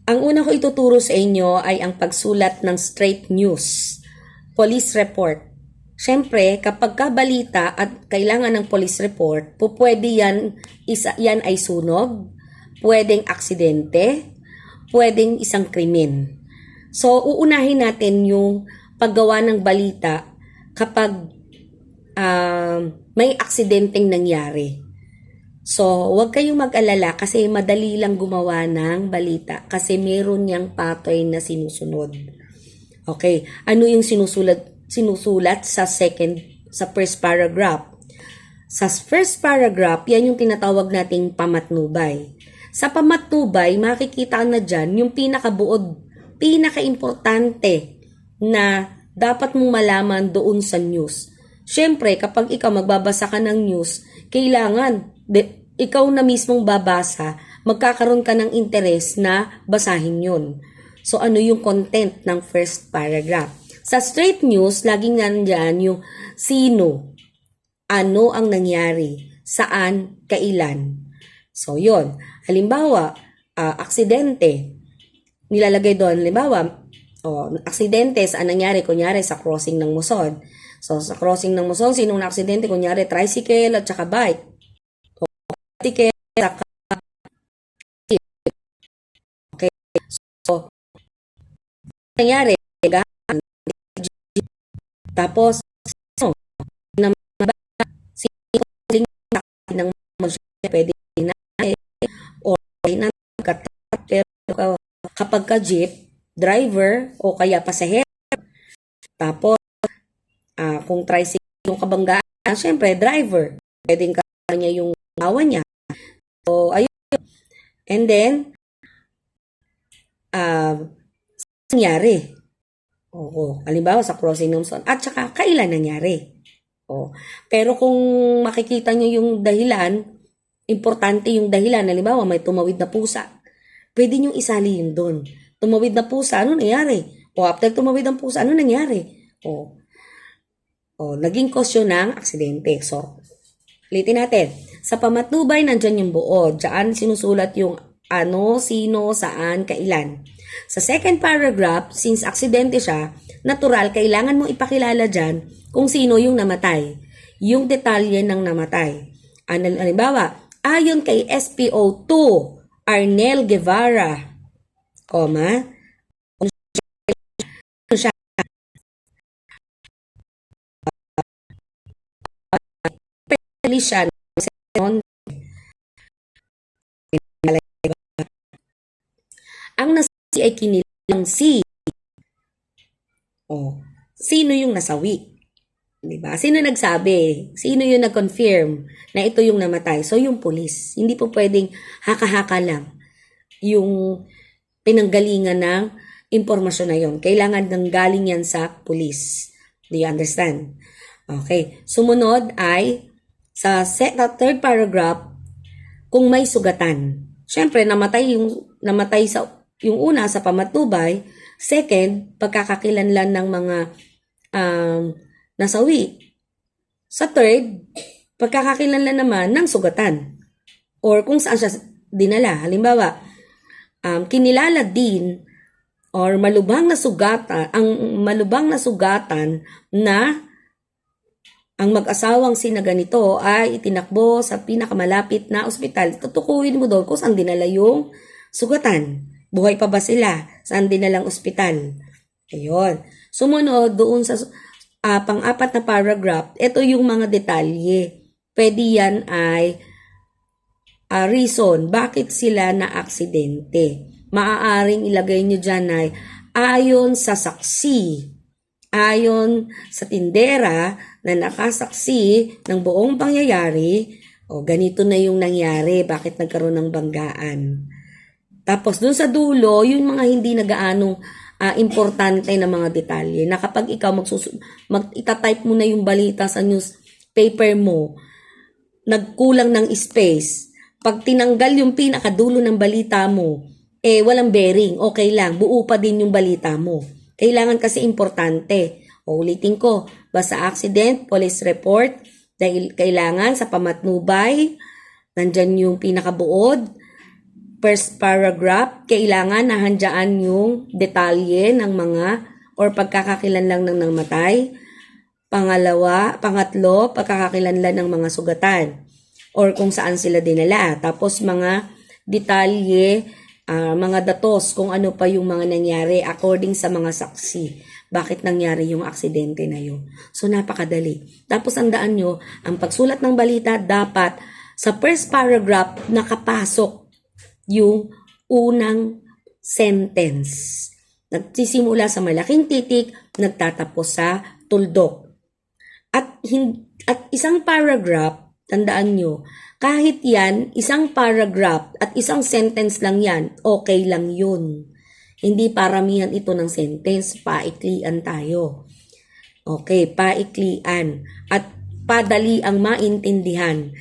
Ang una ko ituturo sa inyo ay ang pagsulat ng straight news, police report. Siyempre, kapag kabalita at kailangan ng police report, pwede yan ay sunog, pwedeng aksidente, pwedeng isang krimen. So, uunahin natin yung paggawa ng balita kapag may aksidenteng nangyari. So, huwag kayong mag-alala kasi madali lang gumawa ng balita kasi meron niyang pattern na sinusunod. Okay, ano yung sinusulat sa first paragraph? Sa first paragraph, yan yung tinatawag nating pamatnubay. Sa pamatnubay, makikita na dyan yung pinakabuod, pinaka-importante na dapat mong malaman doon sa news. Siyempre, kapag ikaw magbabasa ka ng news, kailangan ikaw na mismong babasa, magkakaroon ka ng interes na basahin yun. So, ano yung content ng first paragraph? Sa straight news, laging nandyan yung sino, ano ang nangyari, saan, kailan. So, yun. Halimbawa, aksidente. Nilalagay doon, halimbawa, aksidente, saan nangyari? Kunyari, sa crossing ng Musod. So, sa crossing ng Musod, sinong na-aksidente? Kunyari, tricycle at saka bike. Tricycle, saka okay. So, nangyari, tapos, ng pwede na or na pero kapag ka jeep, driver o kaya pasahero, tapos kung tricycle yung kabanggaan, syempre driver, pwedeng ka niya yung awa niya. So, ayun. And then, nangyari. Halimbawa sa crossing ng Son. At saka, kailan nangyari? Pero kung makikita nyo yung dahilan, importante yung dahilan. Halimbawa, may tumawid na pusa. Pwede nyo isali yun doon. Tumawid na pusa, ano nangyari? After tumawid ng pusa, ano nangyari? Naging cause yun ng aksidente. So, ulitin natin. Sa pamatnubay, nandyan yung buod. Diyan sinusulat yung ano, sino, saan, kailan. Sa second paragraph, since aksidente siya, natural, kailangan mong ipakilala dyan kung sino yung namatay. Yung detalye ng namatay. Halimbawa, ayon kay SPO2, Arnel Guevara, siya ang nasi ay kinilang si sino yung nasawi? Diba? Sino nagsabi? Sino yung nag-confirm na ito yung namatay? So, yung police. Hindi po pwedeng haka-haka lang yung pinanggalingan ng impormasyon na yun. Kailangan ng galing yan sa police. Do you understand? Okay. Sumunod ay sa third paragraph, kung may sugatan. Siyempre, namatay yung una sa pamatnubay. Second, pagkakakilanlan ng mga nasawi. Sa third, pagkakakilanlan naman ng sugatan. Or kung saan siya dinala. Halimbawa, kinilala din or malubhang na sugatan na ang mag-asawang sina ganito ay itinakbo sa pinakamalapit na ospital. Tutukuyin mo doon kung saan dinala yung sugatan. Buhay pa ba sila? Saan dinalang ospital? Ayun. Sumunod doon sa pang-apat na paragraph, ito yung mga detalye. Pwede yan ay reason, bakit sila na-aksidente. Maaaring ilagay nyo dyan ay ayon sa saksi, ayon sa tindera na nakasaksi ng buong pangyayari, ganito na yung nangyari, bakit nagkaroon ng banggaan. Tapos dun sa dulo, yung mga hindi nagaanong importante na mga detalye, na kapag ikaw itatype mo na yung balita sa newspaper mo, nagkulang ng space, pag tinanggal yung pinakadulo ng balita mo, walang bearing, okay lang, buo pa din yung balita mo. Kailangan kasi importante. Ulitin ko, basta accident, police report, dahil kailangan sa pamatnubay, nandyan yung pinakabuod, first paragraph, kailangan nahandyan yung detalye ng mga or pagkakakilanlan ng namatay. Pangatlo, pagkakakilanlan ng mga sugatan or kung saan sila dinala. Tapos mga detalye, mga datos kung ano pa yung mga nangyari according sa mga saksi. Bakit nangyari yung aksidente na yun? So napakadali. Tapos andaan nyo, ang pagsulat ng balita dapat sa first paragraph nakapasok yung unang sentence. Nagsisimula sa malaking titik, nagtatapos sa tuldok. At isang paragraph, tandaan nyo, kahit yan, isang paragraph at isang sentence lang yan, okay lang yun. Hindi paramihan ito ng sentence, paiklian tayo. Okay, paiklian. At padali ang maintindihan.